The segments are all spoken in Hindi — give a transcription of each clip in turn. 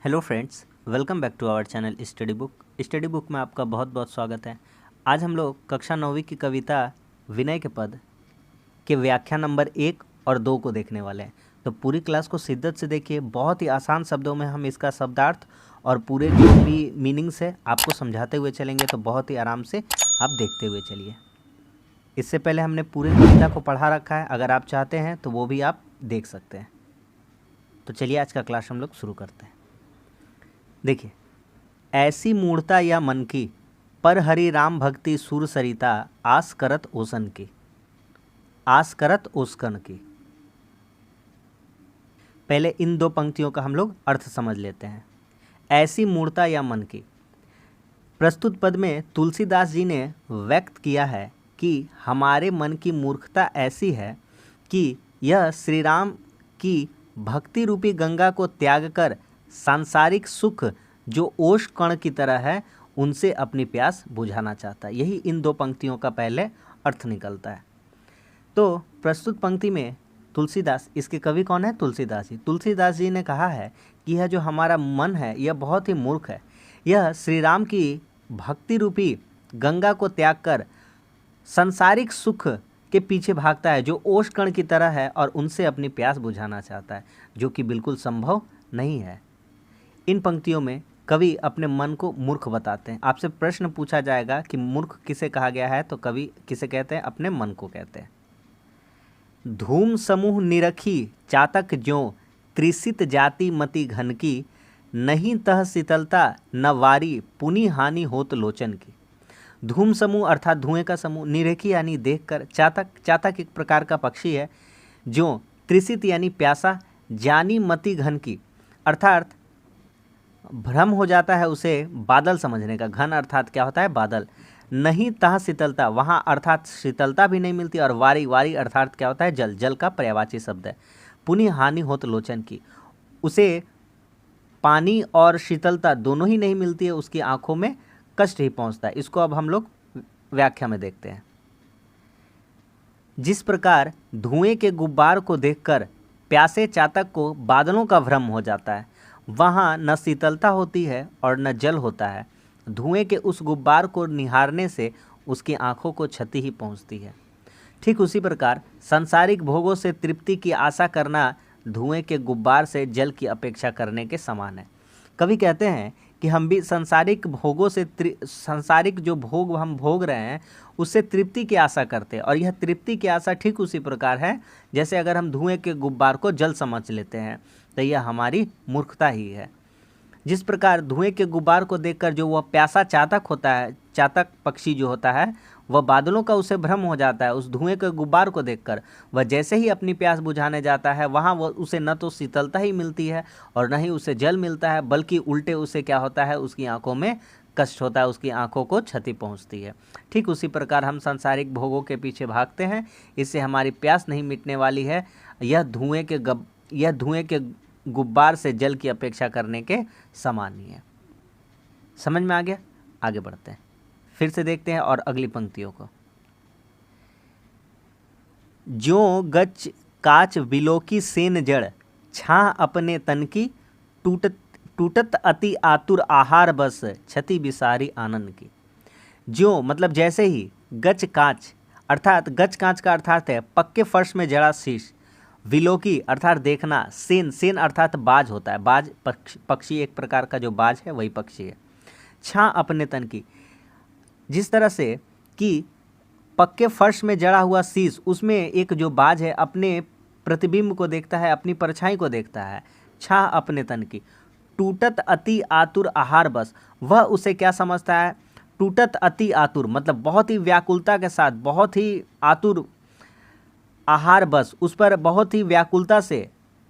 Hello friends, welcome back to our channel study book में आपका बहुत बहुत स्वागत है। आज हम लोग कक्षा 9वीं की कविता विनय के पद के व्याख्या नंबर 1 और 2 को देखने वाले हैं। तो पूरी क्लास को शिद्दत से देखिए। बहुत ही आसान शब्दों में हम इसका शब्दार्थ और पूरे जो भी मीनिंग्स है आपको समझाते हुए चलेंगे, तो बहुत ही आराम से आप देखते हुए चलिए। इससे पहले हमने पूरी कविता को पढ़ा रखा है, अगर आप चाहते हैं तो वो भी आप देख सकते हैं। तो चलिए आज का क्लास हम लोग शुरू करते हैं। देखिए, ऐसी मूढ़ता या मन की, पर हरि राम भक्ति सुर सरिता, आस करत ओसन की। आस करत ओस्कन की। पहले इन दो पंक्तियों का हम लोग अर्थ समझ लेते हैं। ऐसी मूढ़ता या मन की, प्रस्तुत पद में तुलसीदास जी ने व्यक्त किया है कि हमारे मन की मूर्खता ऐसी है कि यह श्री राम की भक्ति रूपी गंगा को त्याग कर सांसारिक सुख जो ओष कण की तरह है उनसे अपनी प्यास बुझाना चाहता है। यही इन दो पंक्तियों का पहले अर्थ निकलता है। तो प्रस्तुत पंक्ति में तुलसीदास, इसके कवि कौन है? तुलसीदास जी। तुलसीदास जी ने कहा है कि यह जो हमारा मन है यह बहुत ही मूर्ख है। यह श्री राम की भक्ति रूपी गंगा को त्याग कर सांसारिक सुख के पीछे भागता है जो ओष कण की तरह है और उनसे अपनी प्यास बुझाना चाहता है, जो कि बिल्कुल संभव नहीं है। इन पंक्तियों में कवि अपने मन को मूर्ख बताते हैं। आपसे प्रश्न पूछा जाएगा कि मूर्ख किसे कहा गया है, तो कवि किसे कहते हैं? अपने मन को कहते हैं। धूम समूह निरखी चातक ज्यों, त्रिसित जाति मति घन की, नहीं तह शीतलता न वारी, पुनि हानि होत लोचन की। धूम समूह अर्थात धुएं का समूह, निरेखी यानी देखकर, चातक एक प्रकार का पक्षी है, जो त्रिसित यानी प्यासा, जानी मति घन की अर्थात भ्रम हो जाता है उसे बादल समझने का। घन अर्थात क्या होता है? बादल। नहीं तह शीतलता, वहाँ अर्थात शीतलता भी नहीं मिलती। और वारी अर्थात क्या होता है? जल। जल का पर्यायवाची शब्द है। पुनि हानि होत लोचन की, उसे पानी और शीतलता दोनों ही नहीं मिलती है, उसकी आंखों में कष्ट ही पहुँचता है। इसको अब हम लोग व्याख्या में देखते हैं। जिस प्रकार धुएं के गुब्बार को देखकर प्यासे चातक को बादलों का भ्रम हो जाता है, वहाँ न शीतलता होती है और न जल होता है। धुएं के उस गुब्बार को निहारने से उसकी आंखों को क्षति ही पहुँचती है। ठीक उसी प्रकार सांसारिक भोगों से तृप्ति की आशा करना धुएं के गुब्बार से जल की अपेक्षा करने के समान है। कवि कहते हैं कि हम भी सांसारिक भोगों से, सांसारिक जो भोग हम भोग रहे हैं उससे तृप्ति की आशा करते हैं, और यह तृप्ति की आशा ठीक उसी प्रकार है जैसे अगर हम धुएं के गुब्बार को जल समझ लेते हैं, तो यह हमारी मूर्खता ही है। जिस प्रकार धुएं के गुब्बार को देखकर जो वह प्यासा चातक होता है, चातक पक्षी जो होता है, वह बादलों का उसे भ्रम हो जाता है उस धुएं के गुब्बार को देखकर। वह जैसे ही अपनी प्यास बुझाने जाता है, वहाँ वह उसे न तो शीतलता ही मिलती है और न ही उसे जल मिलता है, बल्कि उल्टे उसे क्या होता है? उसकी आंखों में कष्ट होता है, उसकी आंखों को क्षति पहुँचती है। ठीक उसी प्रकार हम सांसारिक भोगों के पीछे भागते हैं, इससे हमारी प्यास नहीं मिटने वाली है। यह धुएं के गुब्बार से जल की अपेक्षा करने के समान ही है। समझ में आ गया? आगे बढ़ते हैं, फिर से देखते हैं और अगली पंक्तियों को। ज्यों गच काच विलोकी सेन जड़, छाह अपने तन की, टूटत अति आतुर आहार बस, क्षति बिसारी आनंद की। ज्यों मतलब जैसे ही, गच कांच अर्थात गच कांच का अर्थात है पक्के फर्श में जड़ा शीश, विलोकी अर्थात देखना, सेन अर्थात बाज होता है। बाज पक्षी एक प्रकार का जो बाज है वही पक्षी है। छां अपने तन की, जिस तरह से कि पक्के फर्श में जड़ा हुआ शीश, उसमें एक जो बाज है अपने प्रतिबिंब को देखता है, अपनी परछाई को देखता है। छां अपने तन की, टूटत अति आतुर आहार बस, वह उसे क्या समझता है? टूटत अति आतुर मतलब बहुत ही व्याकुलता के साथ, बहुत ही आतुर, आहार बस उस पर बहुत ही व्याकुलता से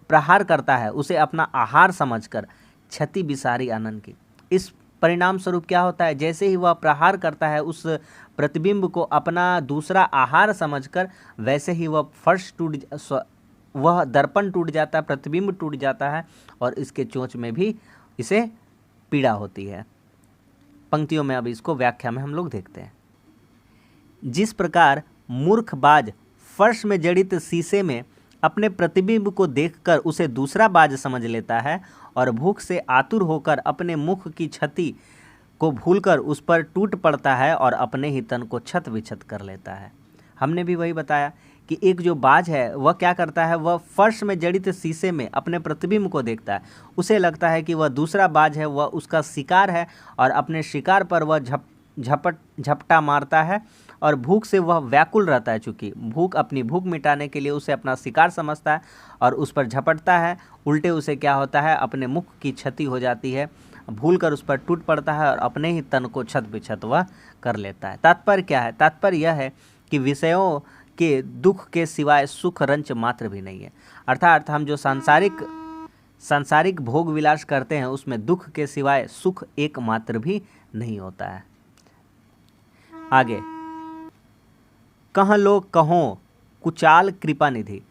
प्रहार करता है, उसे अपना आहार समझकर। क्षति बिसारी आनंद की, इस परिणाम स्वरूप क्या होता है? जैसे ही वह प्रहार करता है उस प्रतिबिंब को अपना दूसरा आहार समझकर, वैसे ही वह दर्पण टूट जाता है, प्रतिबिंब टूट जाता है और इसके चोंच में भी इसे पीड़ा होती है। पंक्तियों में अब इसको व्याख्या में हम लोग देखते हैं। जिस प्रकार मूर्ख बाज फर्श में जड़ित शीशे में अपने प्रतिबिंब को देखकर उसे दूसरा बाज समझ लेता है और भूख से आतुर होकर अपने मुख की क्षति को भूलकर उस पर टूट पड़ता है और अपने ही तन को छत विछत कर लेता है। हमने भी वही बताया कि एक जो बाज है वह क्या करता है, वह फर्श में जड़ित शीशे में अपने प्रतिबिंब को देखता है। उसे लगता है कि वह दूसरा बाज है, वह उसका शिकार है और अपने शिकार पर वह झपटा मारता है और भूख से वह व्याकुल रहता है। चूँकि अपनी भूख मिटाने के लिए उसे अपना शिकार समझता है और उस पर झपटता है। उल्टे उसे क्या होता है, अपने मुख की क्षति हो जाती है, भूलकर उस पर टूट पड़ता है और अपने ही तन को छत विछत वह कर लेता है। तात्पर्य क्या है? तात्पर्य यह है कि विषयों के दुख के सिवाय सुख रंच मात्र भी नहीं है। अर्थात हम जो सांसारिक भोग विलास करते हैं उसमें दुख के सिवाय सुख एक मात्र भी नहीं होता है। आगे, कह लो कहो कुचाल कृपा निधि।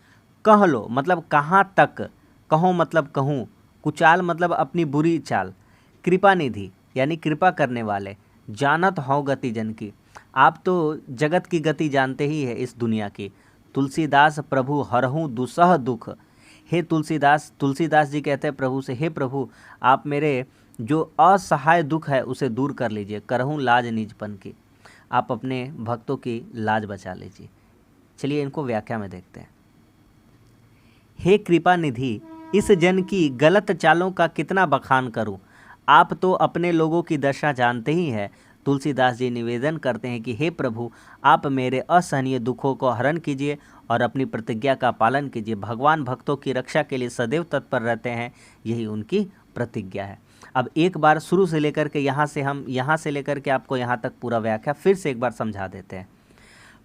कह लो मतलब कहाँ तक, कहो मतलब कहूँ, कुचाल मतलब अपनी बुरी चाल, कृपा निधि यानी कृपा करने वाले, जानत हो गति जन की। आप तो जगत की गति जानते ही है इस दुनिया की। तुलसीदास प्रभु हरहूँ दुसह दुख। हे तुलसीदास जी कहते हैं प्रभु से, हे प्रभु आप मेरे जो असहाय दुख है उसे दूर कर लीजिए, करहूँ लाज निजपन की। आप अपने भक्तों की लाज बचा लीजिए। चलिए इनको व्याख्या में देखते हैं। हे कृपा निधि, इस जन की गलत चालों का कितना बखान करूं। आप तो अपने लोगों की दशा जानते ही हैं। तुलसीदास जी निवेदन करते हैं कि हे प्रभु आप मेरे असहनीय दुखों को हरण कीजिए और अपनी प्रतिज्ञा का पालन कीजिए। भगवान भक्तों की रक्षा के लिए सदैव तत्पर रहते हैं, यही उनकी प्रतिज्ञा है। अब एक बार शुरू से लेकर के यहाँ से लेकर के आपको यहाँ तक पूरा व्याख्या फिर से एक बार समझा देते हैं।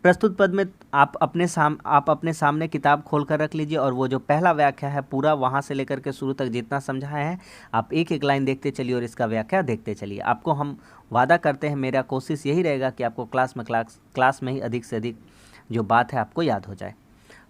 प्रस्तुत पद में आप अपने सामने किताब खोल कर रख लीजिए और वो जो पहला व्याख्या है पूरा वहाँ से लेकर के शुरू तक जितना समझाया है आप एक एक लाइन देखते चलिए और इसका व्याख्या देखते चलिए। आपको हम वादा करते हैं, मेरा कोशिश यही रहेगा कि आपको क्लास में ही अधिक से अधिक जो बात है आपको याद हो जाए।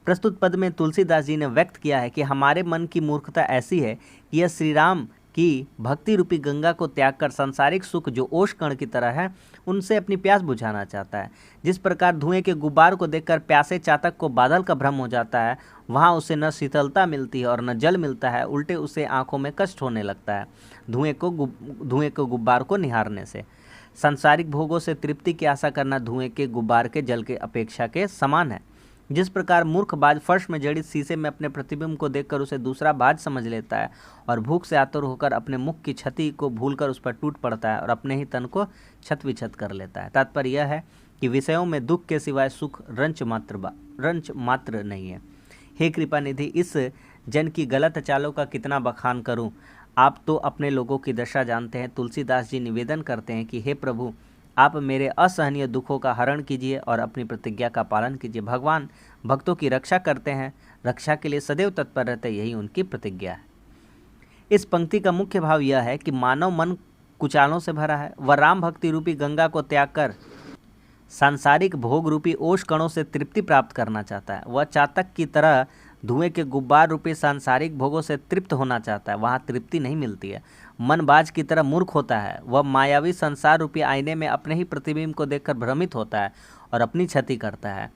प्रस्तुत पद में तुलसीदास जी ने व्यक्त किया है कि हमारे मन की मूर्खता ऐसी है कि यह श्री राम की भक्ति रूपी गंगा को त्याग कर सांसारिक सुख जो ओष कण की तरह है उनसे अपनी प्यास बुझाना चाहता है। जिस प्रकार धुएं के गुब्बार को देखकर प्यासे चातक को बादल का भ्रम हो जाता है, वहाँ उसे न शीतलता मिलती है और न जल मिलता है, उल्टे उसे आंखों में कष्ट होने लगता है धुएं के गुब्बार को निहारने से। सांसारिक भोगों से तृप्ति की आशा करना धुएं के गुब्बार के जल के अपेक्षा के समान है। जिस प्रकार मूर्ख बाज फर्श में जड़ित शीशे में अपने प्रतिबिंब को देखकर उसे दूसरा बाज समझ लेता है और भूख से आतुर होकर अपने मुख की क्षति को भूलकर उस पर टूट पड़ता है और अपने ही तन को छत विछत कर लेता है। तात्पर्य यह है कि विषयों में दुख के सिवाय सुख रंच मात्र नहीं है। हे कृपा निधि, इस जन की गलत चालों का कितना बखान करूं। आप तो अपने लोगों की दशा जानते हैं। तुलसीदास जी निवेदन करते हैं कि हे प्रभु आप मेरे असहनीय दुखों का हरण कीजिए और अपनी प्रतिज्ञा का पालन कीजिए। भगवान भक्तों की रक्षा करते हैं, रक्षा के लिए सदैव तत्पर रहते हैं, यही उनकी प्रतिज्ञा है। इस पंक्ति का मुख्य भाव यह है कि मानव मन कुचालों से भरा है। वह राम भक्ति रूपी गंगा को त्याग कर सांसारिक भोग रूपी ओष कणों से तृप्ति प्राप्त करना चाहता है। वह चातक की तरह धुएं के गुब्बार रूपी सांसारिक भोगों से तृप्त होना चाहता है, वहाँ तृप्ति नहीं मिलती है। मनबाज की तरह मूर्ख होता है। वह मायावी संसार रूपी आईने में अपने ही प्रतिबिंब को देखकर भ्रमित होता है और अपनी क्षति करता है।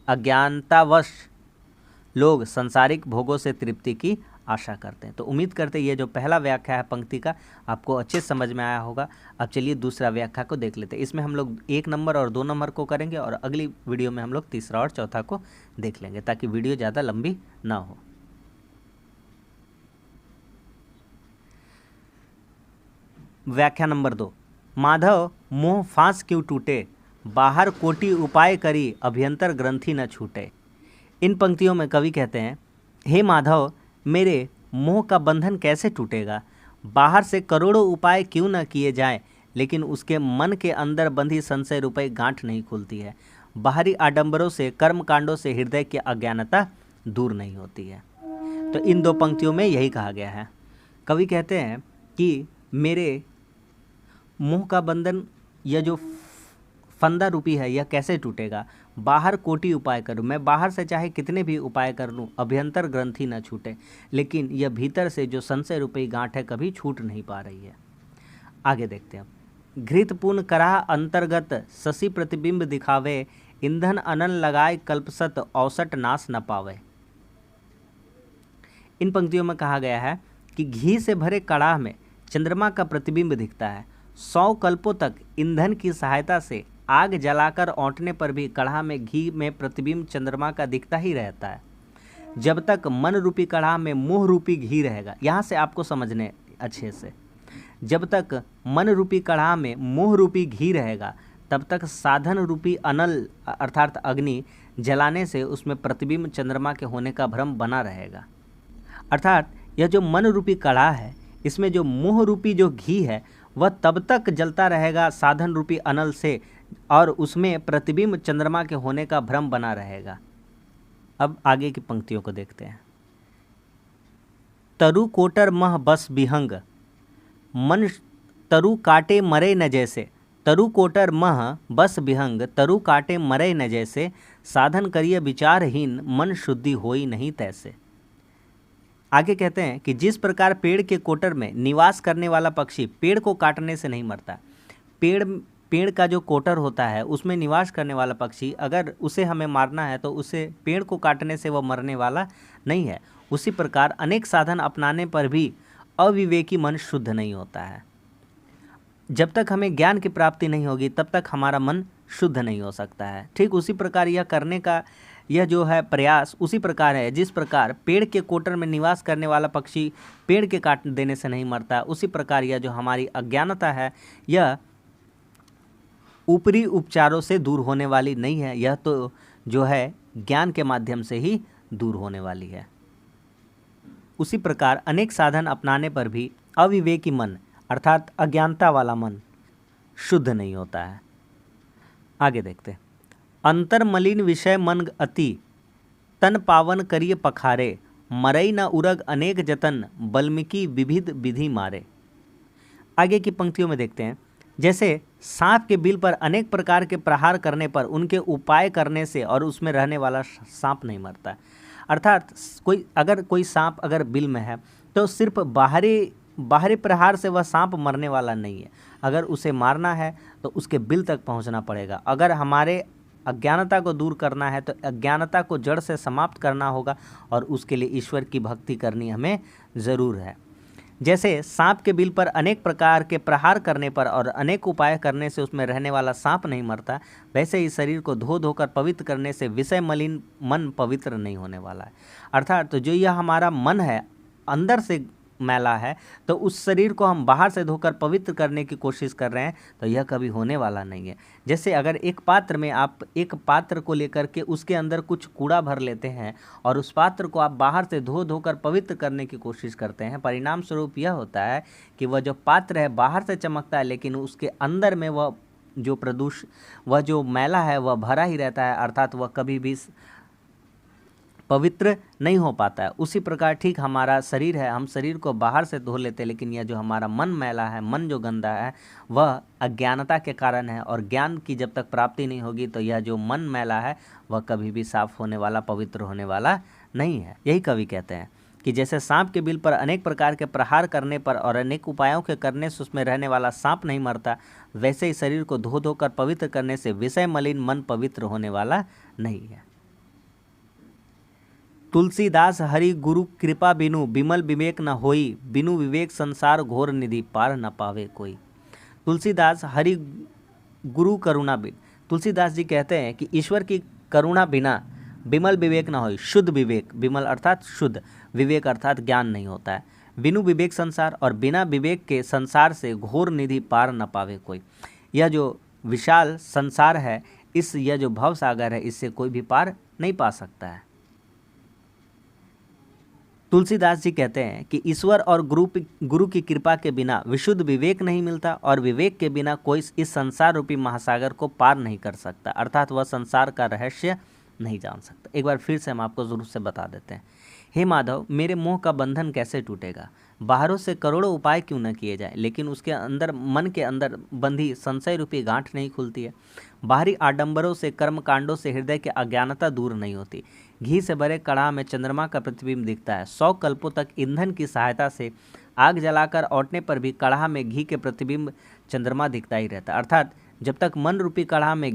अज्ञानतावश लोग सांसारिक भोगों से तृप्ति की आशा करते हैं। तो उम्मीद करते हैं ये जो पहला व्याख्या है पंक्ति का आपको अच्छे समझ में आया होगा। अब चलिए दूसरा व्याख्या को देख लेते हैं। इसमें हम लोग 1 नंबर और 2 नंबर को करेंगे और अगली वीडियो में हम लोग तीसरा और चौथा को देख लेंगे ताकि वीडियो ज़्यादा लंबी ना हो। व्याख्या नंबर 2। माधव मोह फांस क्यों टूटे, बाहर कोटि उपाय करी अभ्यंतर ग्रंथि न छूटे। इन पंक्तियों में कवि कहते हैं, हे माधव मेरे मोह का बंधन कैसे टूटेगा। बाहर से करोड़ों उपाय क्यों न किए जाएं, लेकिन उसके मन के अंदर बंधी संशय रूपी गांठ नहीं खुलती है। बाहरी आडंबरों से, कर्म कांडों से हृदय की अज्ञानता दूर नहीं होती है। तो इन 2 पंक्तियों में यही कहा गया है। कवि कहते हैं कि मेरे मोह का बंधन, यह जो फंदा रूपी है, यह कैसे टूटेगा। बाहर कोटि उपाय करूँ, मैं बाहर से चाहे कितने भी उपाय कर लूँ, अभ्यंतर ग्रंथि न छूटे, लेकिन यह भीतर से जो संशय रूपी गांठ है कभी छूट नहीं पा रही है। आगे देखते हैं। घृत पूर्ण कराह अंतर्गत शशि प्रतिबिंब दिखावे, ईंधन अनन लगाए कल्पसत औसट नाश न पावे। इन पंक्तियों में कहा गया है कि घी से भरे कड़ाह में चंद्रमा का प्रतिबिंब दिखता है। 100 कल्पों तक ईंधन की सहायता से आग जलाकर औंटने पर भी कड़ाह में घी में प्रतिबिंब चंद्रमा का दिखता ही रहता है। जब तक मन रूपी कड़ाह में मोह रूपी घी रहेगा, यहाँ से आपको समझने अच्छे से, जब तक मन रूपी कड़ाह में मोह रूपी घी रहेगा तब तक साधन रूपी अनल अर्थात अग्नि जलाने से उसमें प्रतिबिंब चंद्रमा के होने का भ्रम बना रहेगा। अर्थात यह जो मन रूपी कड़ाह है, इसमें जो मोह रूपी जो घी है वह तब तक जलता रहेगा साधन रूपी अनल से, और उसमें प्रतिबिंब चंद्रमा के होने का भ्रम बना रहेगा। अब आगे की पंक्तियों को देखते हैं। तरु कोटर मह बस बिहंग, मन तरु काटे मरे न जैसे। तरु कोटर मह बस बिहंग, तरु काटे मरे न जैसे। साधन करिए विचारहीन, मन शुद्धि होई नहीं तैसे। आगे कहते हैं कि जिस प्रकार पेड़ के कोटर में निवास करने वाला पक्षी पेड़ को काटने से नहीं मरता, पेड़ का जो कोटर होता है उसमें निवास करने वाला पक्षी, अगर उसे हमें मारना है तो उसे पेड़ को काटने से वह मरने वाला नहीं है। उसी प्रकार अनेक साधन अपनाने पर भी अविवेकी मन शुद्ध नहीं होता है। जब तक हमें ज्ञान की प्राप्ति नहीं होगी तब तक हमारा मन शुद्ध नहीं हो सकता है। ठीक उसी प्रकार यह करने का यह जो है प्रयास उसी प्रकार है जिस प्रकार पेड़ के कोटर में निवास करने वाला पक्षी पेड़ के काट देने से नहीं मरता, उसी प्रकार यह जो हमारी अज्ञानता है यह ऊपरी उपचारों से दूर होने वाली नहीं है, यह तो जो है ज्ञान के माध्यम से ही दूर होने वाली है। उसी प्रकार अनेक साधन अपनाने पर भी अविवेकी मन अर्थात अज्ञानता वाला मन शुद्ध नहीं होता है। आगे देखते हैं। अंतर मलिन विषय मन अति, तन पावन करिए पखारे। मरई न उरग अनेक जतन, बल्मीकि विविध विधि मारे। आगे की पंक्तियों में देखते हैं। जैसे सांप के बिल पर अनेक प्रकार के प्रहार करने पर उनके उपाय करने से और उसमें रहने वाला सांप नहीं मरता। अर्थात कोई सांप अगर बिल में है तो सिर्फ बाहरी प्रहार से वह सांप मरने वाला नहीं है। अगर उसे मारना है तो उसके बिल तक पहुंचना पड़ेगा। अगर हमारे अज्ञानता को दूर करना है तो अज्ञानता को जड़ से समाप्त करना होगा और उसके लिए ईश्वर की भक्ति करनी हमें ज़रूर है। जैसे सांप के बिल पर अनेक प्रकार के प्रहार करने पर और अनेक उपाय करने से उसमें रहने वाला सांप नहीं मरता, वैसे ही शरीर को धो धोकर पवित्र करने से विषय मलिन मन पवित्र नहीं होने वाला है। अर्थात तो जो यह हमारा मन है अंदर से मैला है, तो उस शरीर को हम बाहर से धोकर पवित्र करने की कोशिश कर रहे हैं तो यह कभी होने वाला नहीं है। जैसे अगर एक पात्र में आप एक पात्र को लेकर के उसके अंदर कुछ कूड़ा भर लेते हैं और उस पात्र को आप बाहर से धो धोकर पवित्र करने की कोशिश करते हैं, परिणाम स्वरूप यह होता है कि वह जो पात्र है बाहर से चमकता है लेकिन उसके अंदर में वह जो मैला है वह भरा ही रहता है, अर्थात वह कभी भी पवित्र नहीं हो पाता है। उसी प्रकार ठीक हमारा शरीर है, हम शरीर को बाहर से धो लेते हैं लेकिन यह जो हमारा मन मैला है, मन जो गंदा है वह अज्ञानता के कारण है, और ज्ञान की जब तक प्राप्ति नहीं होगी तो यह जो मन मैला है वह कभी भी साफ होने वाला, पवित्र होने वाला नहीं है। यही कवि कहते हैं कि जैसे सांप के बिल पर अनेक प्रकार के प्रहार करने पर और अनेक उपायों के करने से उसमें रहने वाला सांप नहीं मरता, वैसे ही शरीर को धो धोकर पवित्र करने से विषय मलिन मन पवित्र होने वाला नहीं है। तुलसीदास हरि गुरु कृपा बिनु बिमल विवेक न होई, बिनु विवेक संसार घोर निधि पार न पावे कोई। तुलसीदास हरि गुरु करुणा बिन, तुलसीदास जी कहते हैं कि ईश्वर की करुणा बिना बिमल विवेक न होई, शुद्ध विवेक, बिमल अर्थात शुद्ध, विवेक अर्थात ज्ञान नहीं होता है। बिनु विवेक संसार, और बिना विवेक के संसार से घोर निधि पार न पावे कोई। यह जो विशाल संसार है, यह जो भव सागर है, इससे कोई भी पार नहीं पा सकता है। तुलसीदास जी कहते हैं कि ईश्वर और गुरु की कृपा के बिना विशुद्ध विवेक नहीं मिलता, और विवेक के बिना कोई इस संसार रूपी महासागर को पार नहीं कर सकता, अर्थात वह संसार का रहस्य नहीं जान सकता। एक बार फिर से हम आपको जरूर से बता देते हैं। हे माधव, मेरे मोह का बंधन कैसे टूटेगा? बाहरों से करोड़ों उपाय क्यों न किए जाए, लेकिन उसके अंदर, मन के अंदर बंधी संशय रूपी गांठ नहीं खुलती है। बाहरी आडंबरों से, कर्म कांडों से हृदय की अज्ञानता दूर नहीं होती। घी से भरे कड़ाह में चंद्रमा का प्रतिबिंब दिखता है। 100 कल्पों तक ईंधन की सहायता से आग जलाकर औटने पर भी कड़ाह में घी के प्रतिबिंब चंद्रमा दिखता ही रहता है। अर्थात जब तक मन रूपी कड़ाह में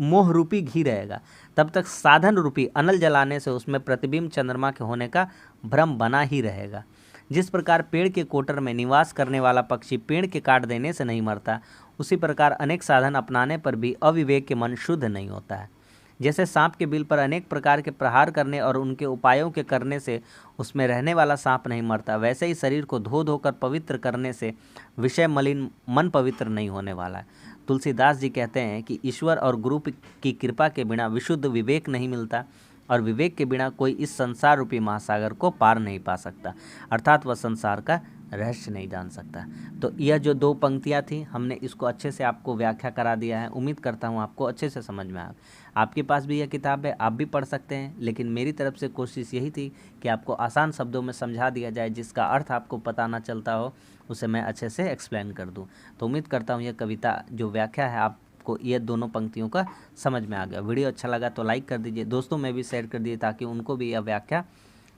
मोह रूपी घी रहेगा तब तक साधन रूपी अनल जलाने से उसमें प्रतिबिंब चंद्रमा के होने का भ्रम बना ही रहेगा। जिस प्रकार पेड़ के कोटर में निवास करने वाला पक्षी पेड़ के काट देने से नहीं मरता, उसी प्रकार अनेक साधन अपनाने पर भी अविवेक के मन शुद्ध नहीं होता है। जैसे सांप के बिल पर अनेक प्रकार के प्रहार करने और उनके उपायों के करने से उसमें रहने वाला सांप नहीं मरता, वैसे ही शरीर को धो धोकर पवित्र करने से विषय मलिन मन पवित्र नहीं होने वाला है। तुलसीदास जी कहते हैं कि ईश्वर और गुरु की कृपा के बिना विशुद्ध विवेक नहीं मिलता और विवेक के बिना कोई इस संसार रूपी महासागर को पार नहीं पा सकता, अर्थात वह संसार का रहस्य नहीं जान सकता। तो यह जो 2 पंक्तियाँ थी, हमने इसको अच्छे से आपको व्याख्या करा दिया है। उम्मीद करता हूँ आपको अच्छे से समझ में आया। आपके पास भी यह किताब है, आप भी पढ़ सकते हैं, लेकिन मेरी तरफ से कोशिश यही थी कि आपको आसान शब्दों में समझा दिया जाए, जिसका अर्थ आपको पता ना चलता हो उसे मैं अच्छे से एक्सप्लेन कर दूँ। तो उम्मीद करता हूँ यह कविता जो व्याख्या है आपको ये दोनों पंक्तियों का समझ में आ गया। वीडियो अच्छा लगा तो लाइक कर दीजिए, दोस्तों में भी शेयर कर दीजिए ताकि उनको भी यह व्याख्या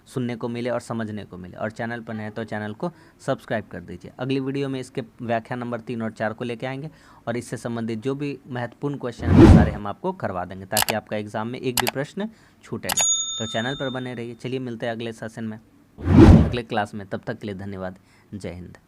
सुनने को मिले और समझने को मिले। और चैनल पर नए तो चैनल को सब्सक्राइब कर दीजिए। अगली वीडियो में इसके व्याख्या नंबर 3 और 4 को लेके आएंगे और इससे संबंधित जो भी महत्वपूर्ण क्वेश्चन है सारे हम आपको करवा देंगे ताकि आपका एग्जाम में एक भी प्रश्न छूटे ना। तो चैनल पर बने रहिए। चलिए मिलते हैं अगले सेशन में, अगले क्लास में। तब तक के लिए धन्यवाद। जय हिंद।